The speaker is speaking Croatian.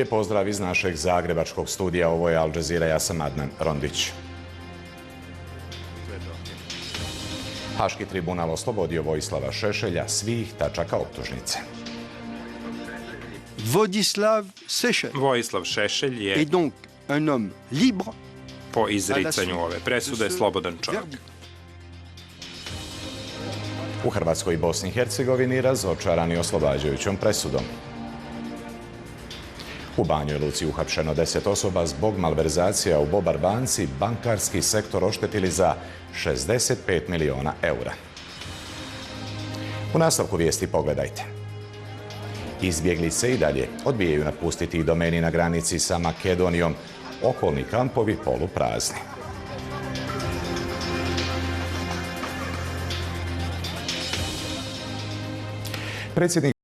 Lijep pozdrav iz našeg zagrebačkog studija. Ovo je Al Jazeera, ja sam Adnan Rondić. Haški tribunal oslobodio Vojislava Šešelja svih tačaka optužnice. Vojislav Šešelj je est donc un homme libre po izricanju ove presude slobodan čovjek. U Hrvatskoj i Bosni i Hercegovini razočarani oslobađajućom presudom. U Banjoj Luci uhapšeno 10 osoba zbog malverzacija u Bobar banci, bankarski sektor oštetili za 65 miliona eura. U nastavku vijesti pogledajte. Izbjeglice i dalje odbijaju napustiti domeni na granici sa Makedonijom, okolni kampovi poluprazni. Predsjednik